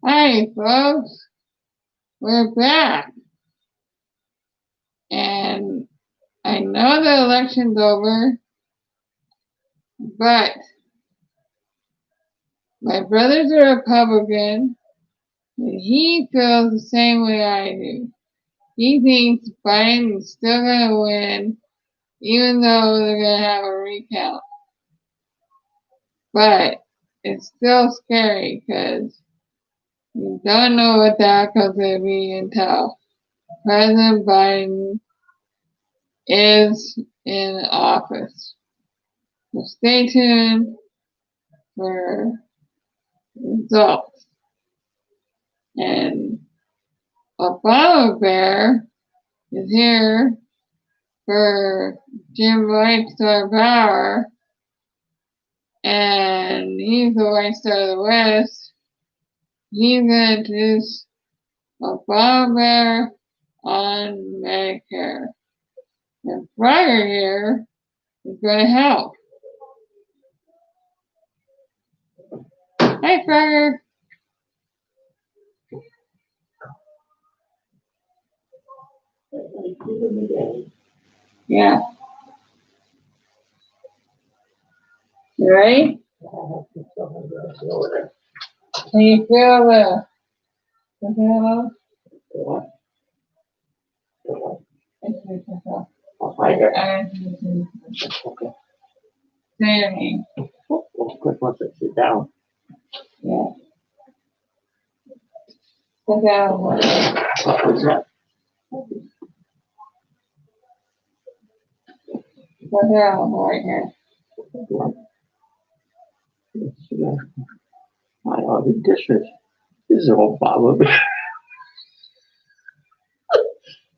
Hi, folks. We're back. And I know the election's over, but my brother's a Republican, and he feels the same way I do. He thinks Biden's still going to win, even though they're going to have a recount. But it's still scary because you don't know what the outcome's going to be until President Biden is in office. So stay tuned for results. And Obama Bear is here for Jim White Star Power, and he's the White Star of the West. He's going to introduce Obama Bear on Medicare. And Fryer here is going to help. Hi, Fryer. Yeah. You ready? Can you feel the hello? Okay. Standing. Quick, once I sit down. Yeah. Sit down. What was that? Sit down right here. I know the dishes. This is old Bob Bear.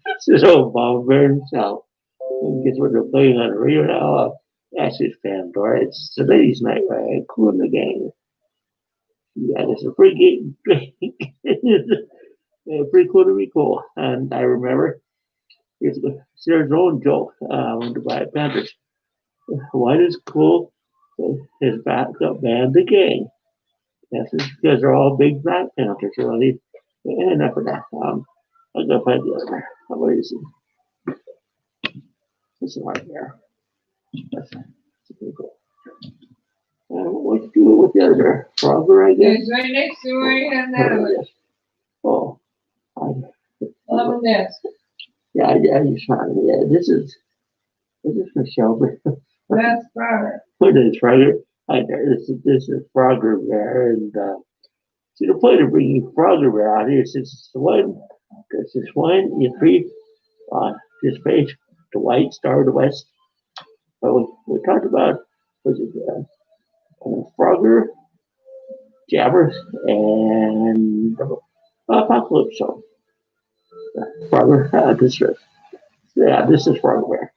This is old Bob Bear himself. Guess what they're playing on the radio now? That's his Pandora. It's the ladies' night, right? Cool in the gang. Yeah, this is a pretty pretty cool to be cool. And I remember there's an old joke when the Black Panthers. Why does cool his backup band the gang? Yes, it's because they're all big Black Panthers. So enough of that. I'm gonna find the other. How about you see? This is right here. That's pretty cool. What you do with the other frogger, I guess? It's right next to where you have that one. Oh, Love this. yeah, you found it. Yeah, this is Michelle. That's Frogger. What is Frogger? This is Frogger Bear, and see the point of bringing Frogger Bear out here is it's this one you pre his face, the White Star of the West. But we talked about was it Frogger, Jabbers, and Apocalypse. So Frogger, this is Frogger Bear.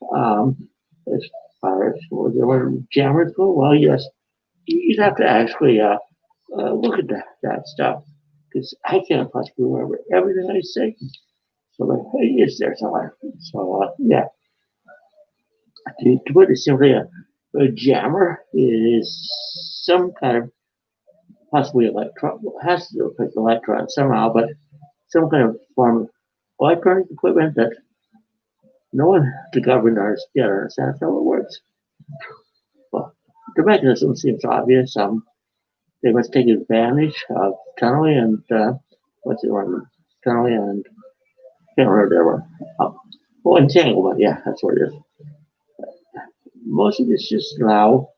As far as where Jabbers go, well, yes, you'd have to actually look at that stuff because I can't possibly remember everything I say. So it's there somewhere. So yeah, to put it simply, a jammer is some kind of possibly electron, has to do with electron somehow, but some kind of form of electronic equipment that no one, the government, understands how it works. Well, the mechanism seems obvious. They must take advantage of tunneling and what's the word? Tunneling and can't remember the one. Oh, entanglement. Yeah, that's what it is. Most of it's just now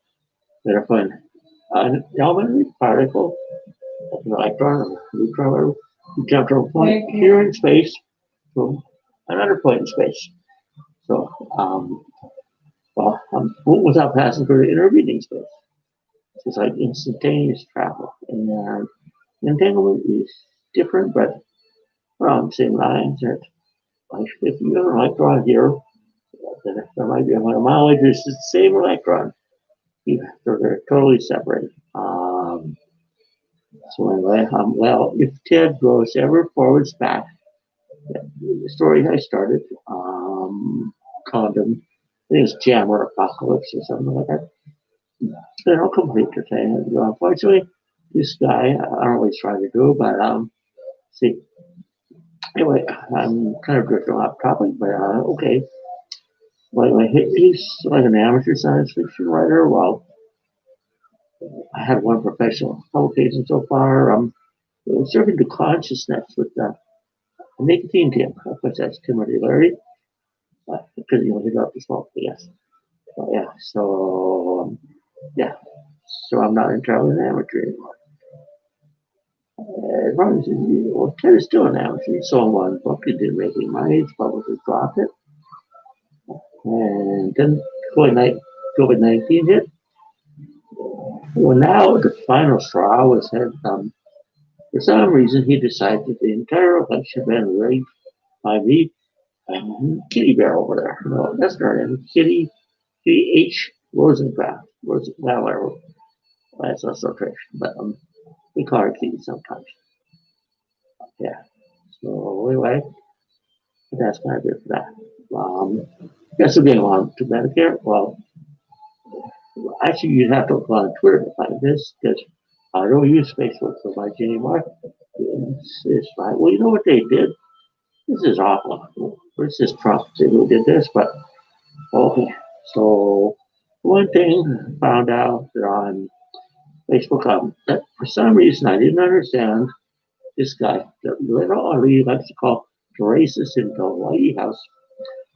verifying an elementary particle, an electron or neutron, or you jump from a point here in space to another point in space. So, without passing through the intervening space. So it's like instantaneous travel. And entanglement is different, but around the same lines. Like if you have an electron here, then there might be a mile away, it's the same electron. They're totally separate. So anyway, well, if Ted goes ever forwards back, the story I started, called him, I think it's Jammer Apocalypse or something like that. They don't complete the thing. Unfortunately, this guy, I don't know what he's trying to do, but see, anyway, I'm kind of drifting off topic, but okay. Well, he's like an amateur science fiction writer. Well, I had one professional publication so far. Serving to consciousness with a nicotine tip. Of course, that's Timothy Leary, because he got the smoke, yes. But yeah, yeah, so I'm not entirely an amateur anymore. As long as well, Ted is still an amateur. He sold one book, he didn't make any money, his publisher dropped it. And then COVID 19 hit. Well, now the final straw was that for some reason he decided that the entire election should have been rigged by me, Kitty Bear over there. No, that's not him. Kitty H. Rosencraft. Well, that's not so tricky, but we call her Kitty sometimes. Yeah. So anyway, that's kind of it for that. Guess we're getting on to Medicare. Well, actually, you'd have to go on Twitter to find this because I don't use Facebook so much anymore. It's fine. Well, you know what they did? This is awful. Where's this Trump who did this? But okay. So one thing I found out that on Facebook that for some reason I didn't understand this guy that literally likes to call the racist in the White House.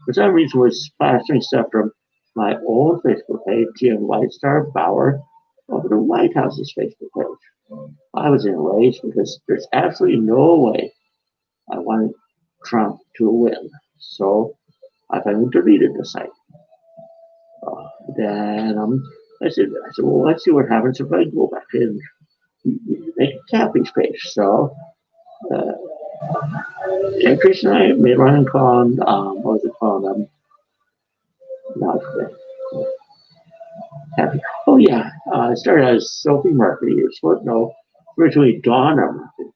For some reason was splashing stuff from my own Facebook page, Jim Whitestar Bauer, over to White House's Facebook page. I was enraged because there's absolutely no way I wanted Trump to win. So I finally deleted the site. Then well, let's see what happens if I go back and make a camping page. So, uh, and Chris and I made one called, what was it called? Not happy. Oh yeah, it started as Sophie Murphy. It was supposed to know originally Donna Murphy.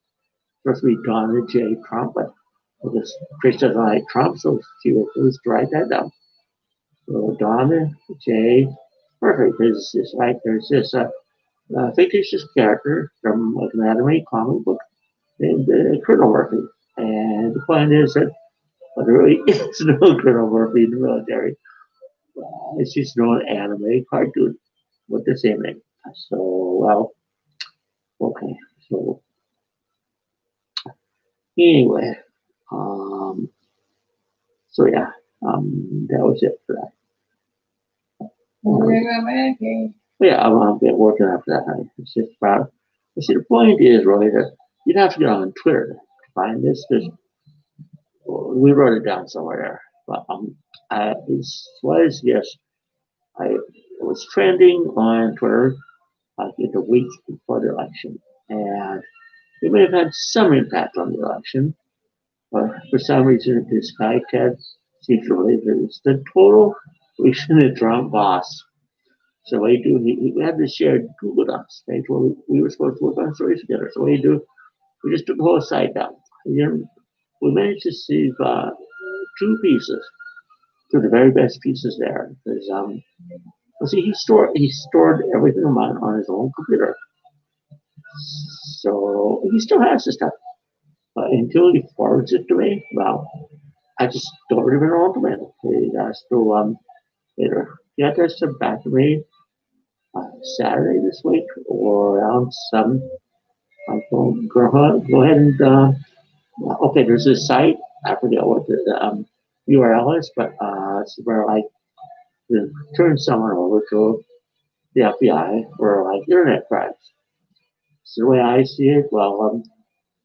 Supposed to be Donna J. Trump, but because Chris doesn't like Trump, so she refused to write that down. So Donna J. Murphy. There's this fictitious character from like an anime comic book named Colonel Murphy. And the point is that there really is no Colonel Murphy in the military. It's just an anime cartoon with the same name. So, well, okay. So, anyway, um, so yeah, that was it for that. Yeah, I've been working after that. It's just about. See, the point is really that you'd have to get on Twitter to find this because we wrote it down somewhere there. But it was yes, I was trending on Twitter like in the week before the election, and it may have had some impact on the election. But for some reason, this guy Ted seems to believe that it's the total reason that Trump lost. So what do, we had this shared Google Docs page where we were supposed to work on stories together. So what do, we just took the whole site down. And we managed to see two pieces, two of the very best pieces there. Because well, see, he stored everything on his own computer, so he still has the stuff. But until he forwards it to me, well, I just stored it in an document. He has to either get this back to me Saturday this week or around 7. Go ahead and okay. There's this site. I forget what the URL is, but it's where like to turn someone over to the FBI for like internet crimes. So the way I see it, well,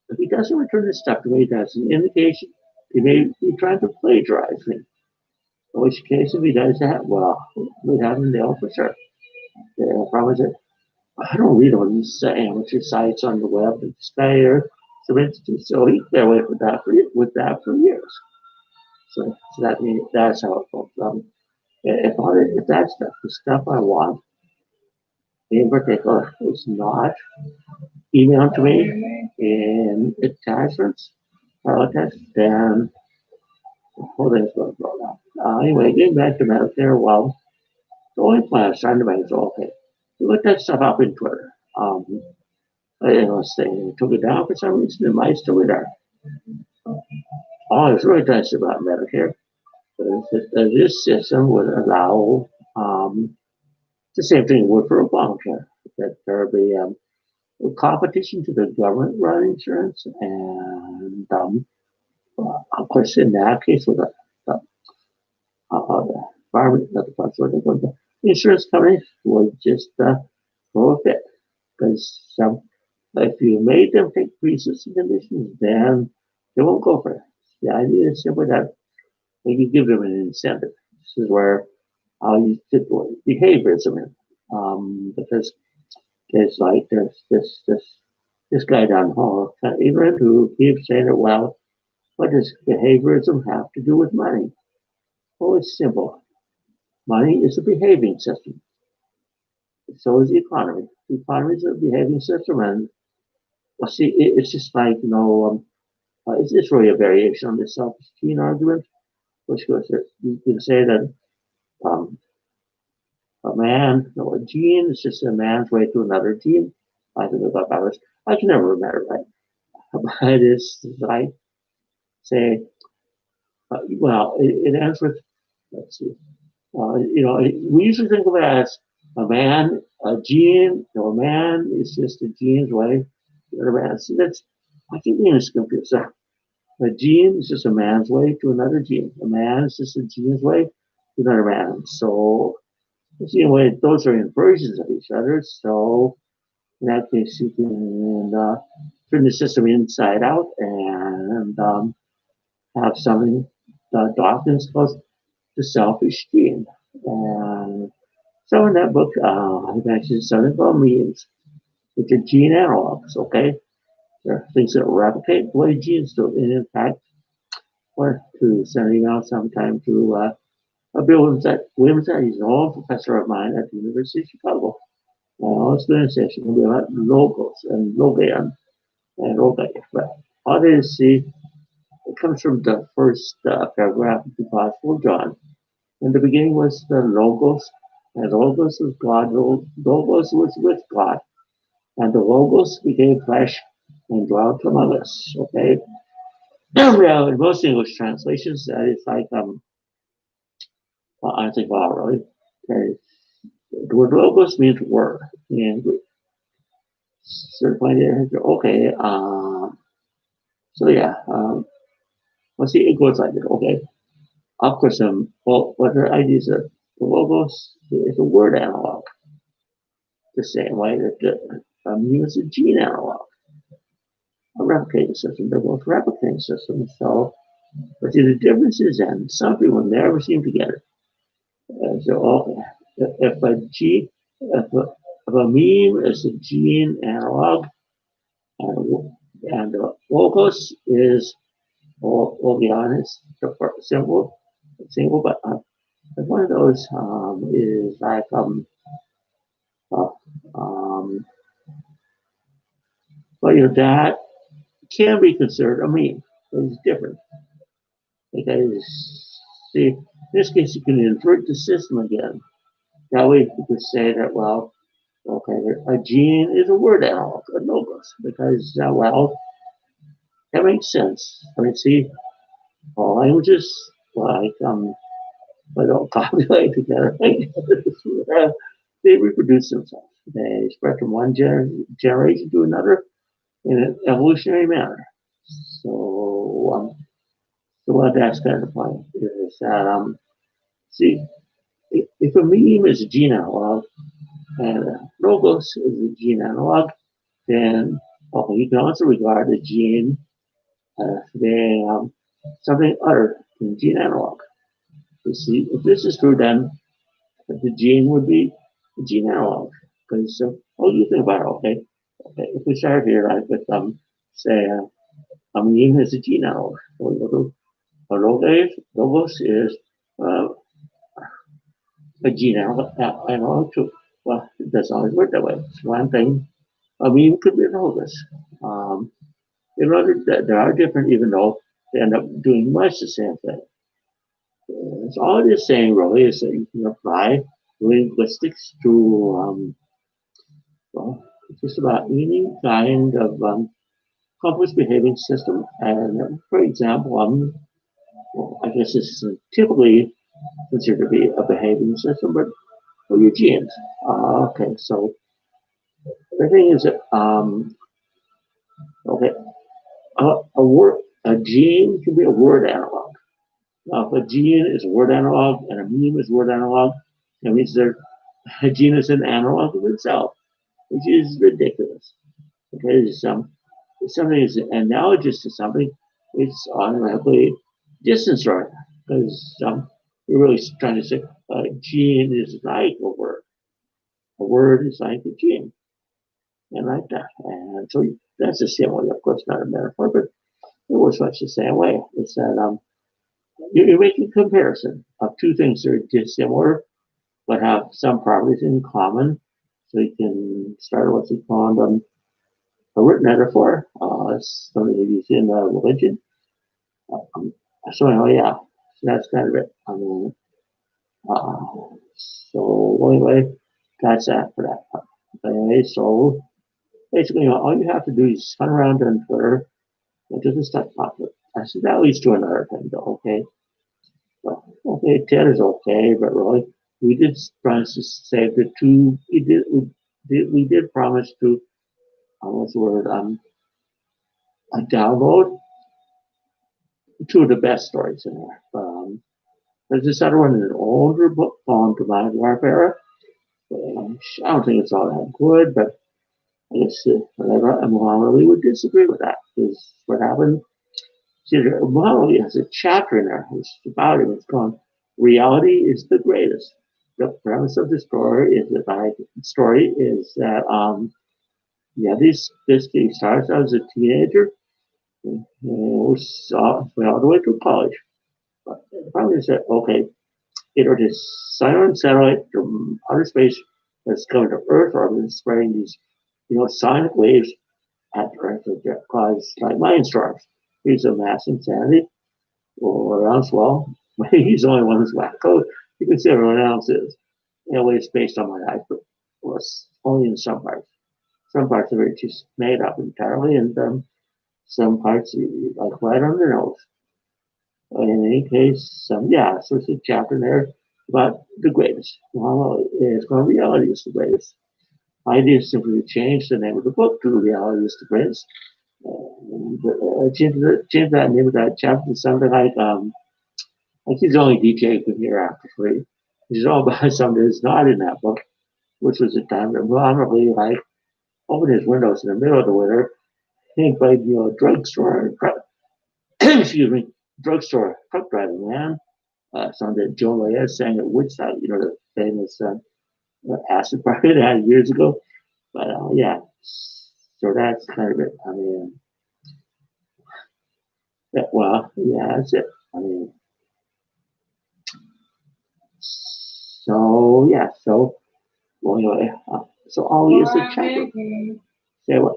if he doesn't return this stuff to me, that's an indication he may be trying to plagiarize me. In which case, if he does that, well, we'd have him nailed for sure. The problem is that I don't read all these amateur sites on the web. This guy here, so he got away with that for years. So that means that's how it goes. If that stuff, the stuff I want, in particular, is not emailed to me in attachments, then the whole thing's going to blow down. Anyway, getting back to Medicare, well, the only plan I was trying to make is okay. You look that stuff up in Twitter. Unless they took it down for some reason, it might still be there. All it's really nice about Medicare is that this system would allow the same thing would for Obamacare, that there would be competition to the government run insurance, and of course, in that case, with the environment, not the funds, the insurance companies would just throw a fit because if you made them take pre-existing conditions, then they won't go for it. The idea is simply that you give them an incentive. This is where I'll use behaviorism in, because it's like this guy down the hall, England, who keeps saying that, well, what does behaviorism have to do with money? Oh, it's simple. Money is a behaving system. So is the economy. The economy is a behaving system, and well, see, it's just like it's really a variation on the self-esteem argument, which goes that you can say that um, a man, a gene is just a man's way to another gene. I think about ours. I can never remember right, but it's like say, well, it ends with let's see. We usually think of it as a man, a gene. A man is just a gene's way. To man. See, that's I keep being confused. So, a gene is just a man's way to another gene. A man is just a gene's way to another man. So, you know, those are inversions of each other. So, in that case, you can turn the system inside out and have something Dawkins calls the selfish gene. And so in that book, I mentioned something called memes, which are gene analogs, okay? They're things that replicate the way genes do. And in fact, or to sending out sometime to Bill Wimsatt, he's an old professor of mine at the University of Chicago. And I was going to say she's going to be about logos and logan and logos. But all it is, see, it comes from the first paragraph of the Gospel of John. In the beginning was the Logos, and Logos was God. Logos was with God, and the Logos became flesh and dwelt among us. Okay, well, in most English translations, that is like well, I think really. Okay. The word Logos means word, and certified there. Okay, so yeah, let's see. It goes like this. Okay, of course, well, what the idea is that the Logos is a word analog. The same way that the use a gene analog, a replicating system. They're both replicating systems. So, but see, the difference is then some people never seem to get it. So, if a gene, if a meme is a gene analog, and the logos is, will be honest, the symbol, but one of those is like uh, um, well, that can be considered a meme. It's different because, see, in this case, you can invert the system again. That way, you could say that, well, okay, a gene is a word analog, a logos, because, well, that makes sense. I mean, see, all languages, like, they don't copulate together. They reproduce themselves. They spread from one generation to another in an evolutionary manner. So, so what that's kind of the point is that see, if a meme is a gene analog and logos is a gene analog, then okay, you can also regard a gene as being something other than gene analog. You see, if this is true, then the gene would be a gene analog. Because what do you think about it? Okay, if we start here, like with say a meme is a gene analog. So logos is uh, a gene analog to, well, it doesn't always work that way. It's one thing. A meme could be logos. Um, there are different, even though they end up doing much the same thing. So all it is saying really is that you can apply linguistics to, well, It's just about any kind of complex behaving system. And for example, well, I guess this isn't typically considered to be a behaving system, but for your genes. Okay, so the thing is that okay, a gene can be a word analog. Now, if a gene is a word analog and a meme is a word analog, that means a gene is an analog of itself, which is ridiculous. Because if something is analogous to something, it's automatically distance learning. Because you're really trying to say a gene is like a word. A word is like a gene, and like that. And so that's the same way, of course, not a metaphor, but it works much the same way. It's that you're making a comparison of two things that are dissimilar but have some properties in common. So you can start what's called a written metaphor, something we use in religion. Um, so anyway, yeah, so that's kind of it. I mean, so anyway, that's that for that part. Anyway, so basically, all you have to do is run around on Twitter and just stuff popular. I said that leads to another thing, though. Okay, well, okay, Ted is okay, but really, we did promise to save the two. We did promise to what's the word? Download two of the best stories in there. There's this other one in an older book called Demonic Warfare. I don't think it's all that good, but I guess whatever. And Muhammad Ali would disagree with that because what happened. See, Muhammad Ali has a chapter in there. It's about him. It's called "Reality is the Greatest." The premise of the story is that yeah, this he starts out as a teenager, and went all the way through college. But the problem is that okay, it was this silent satellite from outer space that's coming to Earth orbit and spreading these, sonic waves at Earth that cause like mind storms. He's a mass insanity or else, well, he's the only one who's wacko. You can see everyone else is. Anyway, it's based on my life, but well, only in some parts. Some parts of it just made up entirely, and some parts like right on the nose. In any case, yeah, so it's a chapter there about the greatest. Well, it's called Reality is the Greatest. I did simply change the name of the book to Reality is the Greatest. Change that name of that chapter to something like he's the only DJ you can hear after free. He's all about something that's not in that book, which was the time that Muhammad like opened his windows in the middle of the winter. He played, drugstore, excuse me, drugstore truck driving man. Song that Joe Reyes sang at Woodstock, the famous acid party they had years ago. But yeah, so that's kind of it. I mean, well, yeah, that's it. I mean, so yeah, so well, anyway, so all is the chapter. Say what?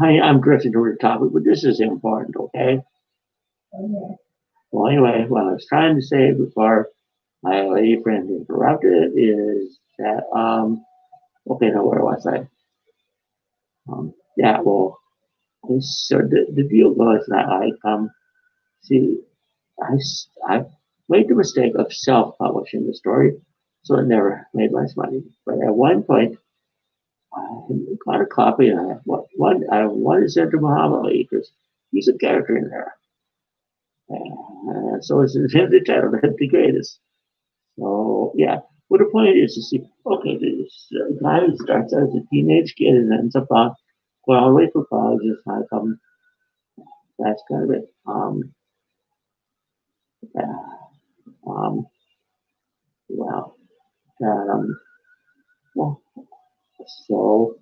I'm drifting toward the topic, but this is important, okay? Well, anyway, what I was trying to say before my lady friend interrupted is that okay, now where was I? Yeah, well, so the deal was that see, I made the mistake of self-publishing the story, so it never made much money. But at one point, I got a copy, and I wanted to send to Muhammad Ali because he's a character in there. So it's the title, the greatest. So yeah, but the point is to see, okay, this guy who starts out as a teenage kid and ends up on well, all the way through college is like that's kind of it. Yeah, um, well, well, so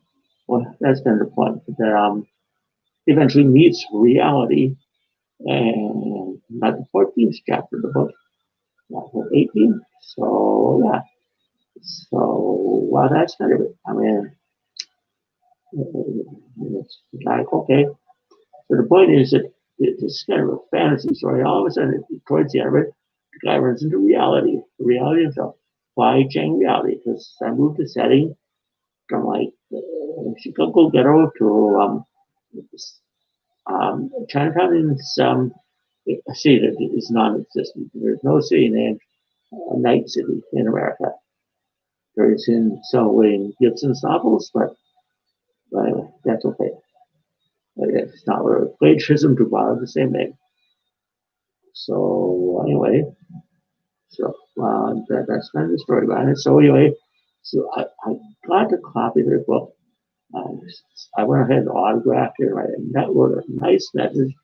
well, that's kind of the point that eventually meets reality, and not the 14th chapter of the book, not the 18th. So yeah, so well, that's kind of it. I mean, it's like okay. So the point is that it's kind of a fantasy story. All of a sudden, towards the end of it, the guy runs into reality, the reality himself. Why change reality? Because I moved the setting from like she could go get her to Chinatown in some a city that is non-existent. There's no city named Night City in America. There is in some William Gibson's novels, but anyway, that's okay. It's not a plagiarism to borrow the same name. So anyway, so that's kind of the story behind it. So anyway, so I got a copy of their book. I went ahead and autographed it, and that wrote a nice message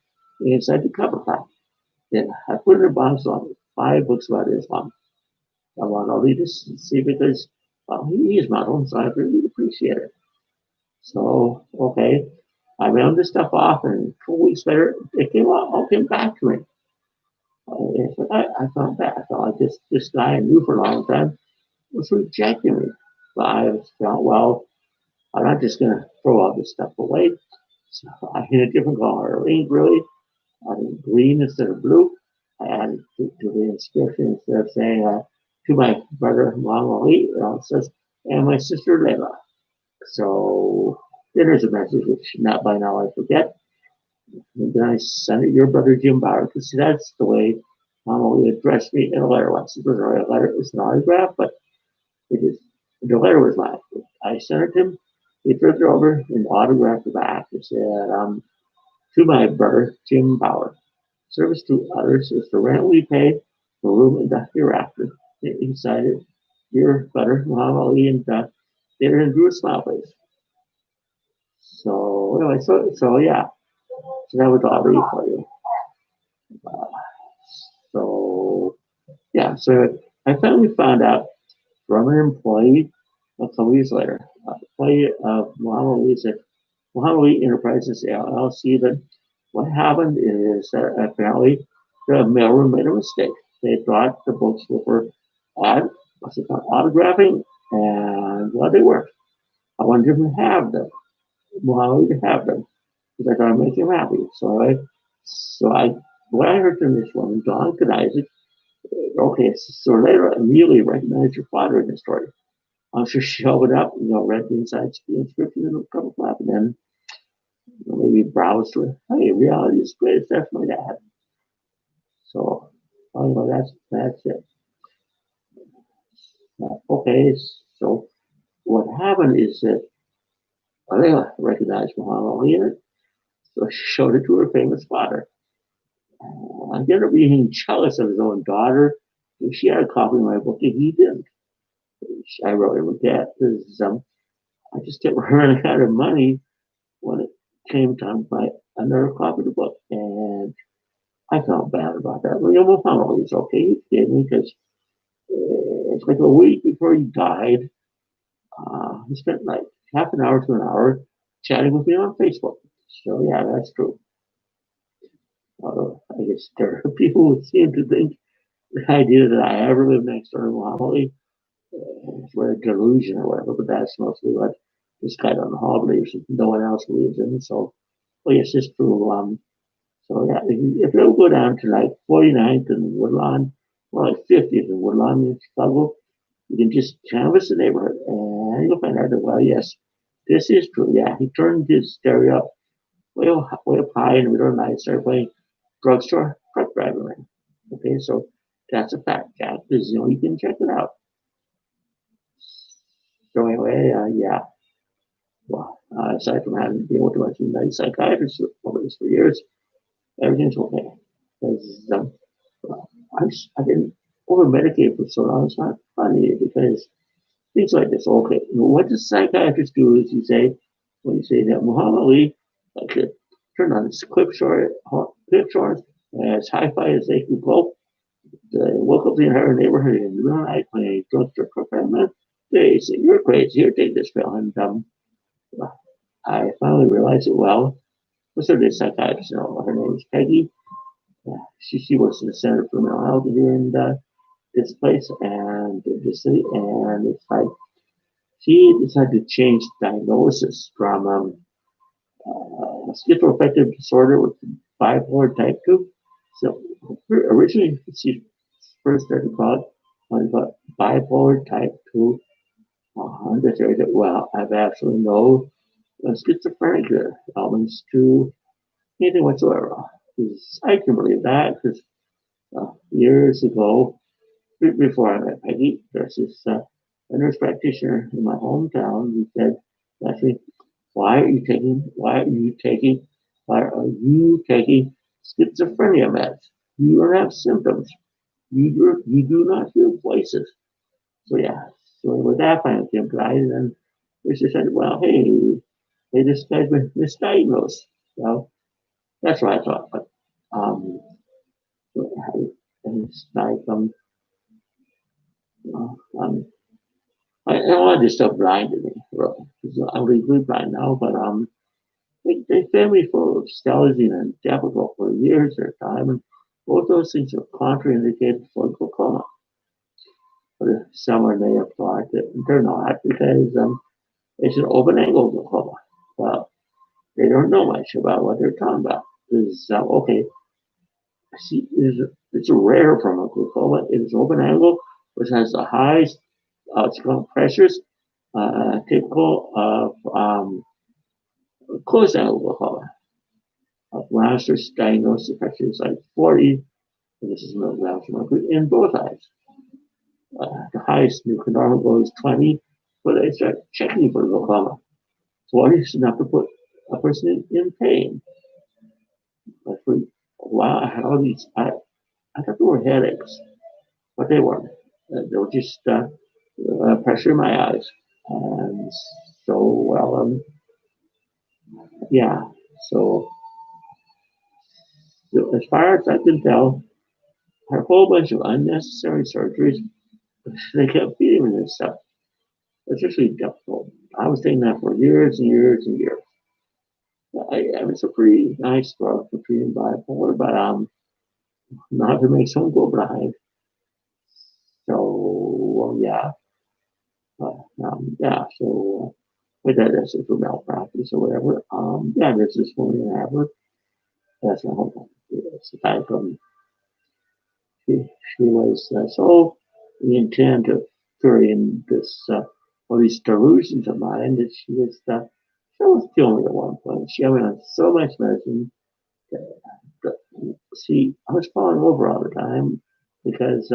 inside the cover flap. Then I put it in a box on 5 books about Islam. I want to read this and see because he is Muslim, so I really appreciate it. So okay, I mailed this stuff off, and 4 weeks later, it all came back to me. I felt bad. I felt like this guy I knew for a long time was rejecting me. But I felt, well, I'm not just going to throw all this stuff away. So I hit a different color of ink, really. I did green instead of blue. I added to the inscription instead of saying to my brother Muhammad Ali, it says, and my sister Layla. So there's a message which not by now I forget. And then I sent it to your brother Jim Bauer because that's the way Muhammad Ali addressed me in a letter once. It was a letter, it was an autograph, but it is the letter was mine. I sent it to him. He flipped it over and autographed the back. It said, to my brother Jim Bauer. Service to others is the rent we pay for room in the hereafter. He cited your brother Muhammad Ali and they drew a smile face. So anyway, so yeah, so that was all read for you. Uh, so yeah, so I finally found out from an employee a couple years later, employee of Muhammad Ali said Muhammad Ali Enterprises LLC that what happened is that apparently the mailroom made a mistake. They thought the books were autographing, and well, they weren't. I wanted him to have them. Muhammad to have them because I thought I'd make him happy. So what I heard from this woman, Dawn Isaac, okay, so later I immediately recognized your father in the story. I'm sure she opened up, read the inside inscription and a couple flap, and then maybe browse through. Hey, reality is great. It's definitely that. So, anyway, that's it. Okay, so what happened is that Alayla recognized Muhammad Ali in it, so she showed it to her famous father. I ended up being jealous of his own daughter. She had a copy of my book and he didn't. I wrote him with that because I just kept running out of money when it came time to buy another copy of the book. And I felt bad about that. Well, Muhammad Ali was okay. He forgave me because it's like a week before he died. He spent like half an hour to an hour chatting with me on Facebook. So yeah, that's true. I guess there are people who seem to think the idea that I ever lived next door to Muhammad Ali is a delusion or whatever, but that's mostly what this guy down the hall believes and no one else believes in. So, well, yes, it's true. So yeah, if you'll go down to like 49th and Woodlawn, or like 50th and Woodlawn in Chicago, you can just canvass the neighborhood and you'll find out that, well, yes, this is true. Yeah, he turned his stereo up way up high in the middle of the night, started playing drugstore truck driving. Okay, so that's a fact, Jack. Because you can check it out. So anyway, yeah. Well, aside from having to deal with a bunch of nice psychiatrists over this for years, everything's okay. Because I've been over medicated for so long. It's not funny because things like this. Okay, what the psychiatrist do is when you say that Muhammad Ali like turn on his clip shorts, as hi-fi as they could go. They woke up the entire neighborhood in the middle of the night playing drugstore program. They say, "You're crazy. Here, take this pill." And I finally realized it. Well, what's her psychiatrist? Her name is Peggy. She works in the Center for Mental Health here in this place and this city. And it's like she decided to change the diagnosis from schizoaffective disorder with bipolar type 2. So originally, she first started called bipolar type 2 disorder. Well, I have absolutely no schizophrenic elements to anything whatsoever. Because I can believe that because years ago, before I met Peggy, there's this a nurse practitioner in my hometown who said, actually, why are you taking schizophrenia meds? You don't have symptoms. You do not feel voices. So yeah, so with that kind of guy, and then they just said, well, hey, this guy's been misdiagnosed. Well, that's what I thought. But um, it's like um, I want this stuff blinded me, really. I'm legally blind now, but they fed me full of stelzine and Depakote for years at a time, and both those things are contraindicated for glaucoma. But someone may have thought that they're not because it's an open angle glaucoma. Well, they don't know much about what they're talking about. Is okay, see, it's a rare form of glaucoma. It is open angle, which has the highest pressures typical of closed angle glaucoma. When I was first diagnosed, the pressure was like 40, and this is milligrams per mercury in both eyes. The highest new normal goal is 20, but they start checking for glaucoma. So what is enough to put a person in pain? Like for a while, I had all these, I thought they were headaches, but they weren't. They were just pressure in my eyes. And so, well, yeah. So, as far as I can tell, a whole bunch of unnecessary surgeries. They kept feeding me this stuff. It's really difficult. I was taking that for years and years and years. I was a pretty nice drug for treating bipolar, but not to make someone go blind. So, well, yeah. Yeah, so with that, that's it for malpractice or whatever. Yeah, there's this woman in Harvard. That's my home. It's a guy from, she, she was so intent of curing this, all these delusions of mine that she was killing me at one point. She had me on so much medicine that, see, I was falling over all the time because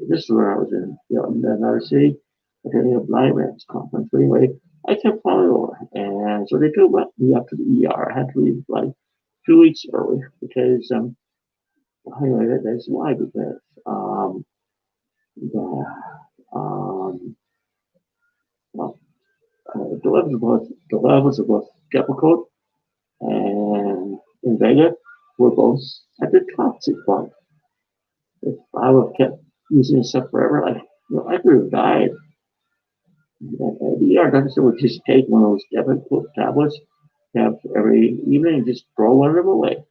this is where I was in another city, attending a blind man's conference. But anyway, I kept falling over, and so they took me up to the ER. I had to leave like 2 weeks early because anyway, that's why because the well, the levels of both Depakote and Invega were both at the toxic point. If I would have kept using this stuff forever, I could have died. The ER doctor would just take one of those Depakote tablets, have every evening, and just throw one of them away,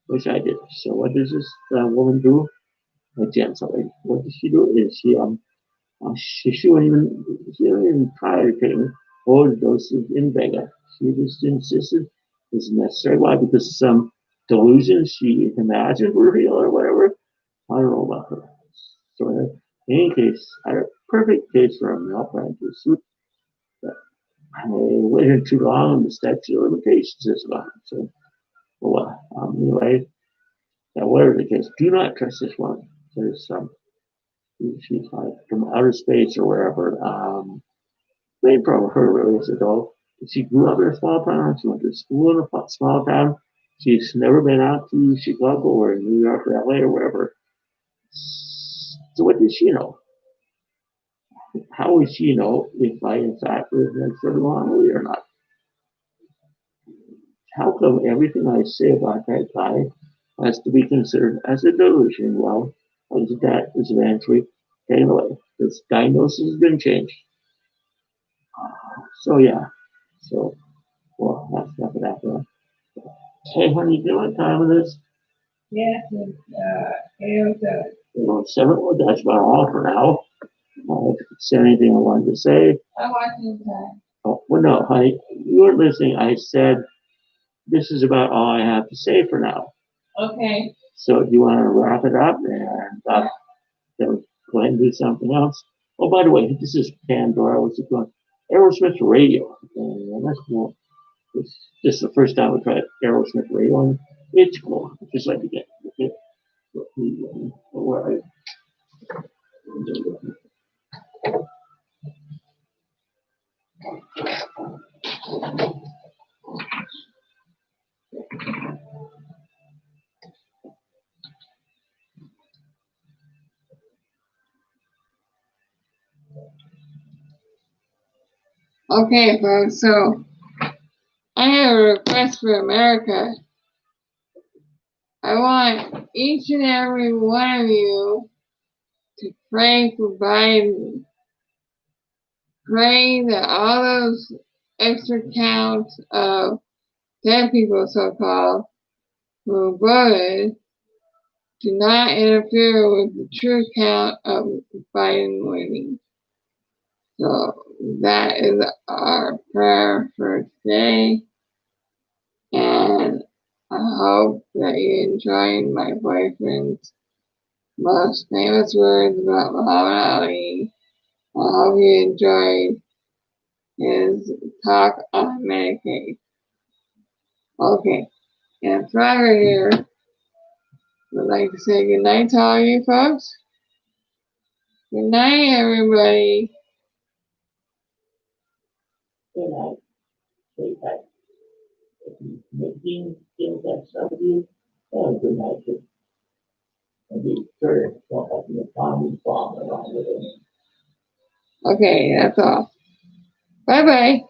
which I did. So what does this woman do? Gently, what does she do? Is she wouldn't even try to take all doses in Vega. She just insisted it's necessary. Why? Because some delusions she imagined were real or whatever. I don't know about her. So in any case, I had a perfect case for a malpractice suit. But I waited too long and the statute of limitations is gone. So, well, anyway, whatever the case, do not trust this one. There's she's like from outer space or wherever. Main problem with her really is though, she grew up in a small town. She went to school in a small town. She's never been out to Chicago or New York or LA or wherever. So what does she know? How would she know if I in fact live next door to Lonely or not? How come everything I say about that guy has to be considered as a delusion? Well, that is eventually taken away. This diagnosis has been changed. So yeah. So well, that's enough of that. Hey, honey, do you know what time it is? Yes, it's 8:07. Well, 7. Well, that's about all for now. Is there anything I wanted to say? I'm watching time. Oh, well, no, honey, you weren't listening. I said this is about all I have to say for now. Okay. So do you want to wrap it up and then go ahead and do something else? Oh, by the way, this is Pandora. What's it going? Aerosmith radio. And that's cool. This is the first time we tried Aerosmith radio, and it's cool. Just like to get it. Where I Okay, folks, so I have a request for America. I want each and every one of you to pray for Biden. Pray that all those extra counts of dead people, so-called, who voted, do not interfere with the true count of Biden winning. So that is our prayer for today. And I hope that you enjoyed my boyfriend's most famous words about Muhammad Ali. I hope you enjoyed his talk on Medicaid. Okay, and Frogger here would like to say good night to all you folks. Good night, everybody. good night. Say that. Making things that some of you, good night. And be sure to don't have the economy bomb around with it. Okay, that's all. Bye-bye.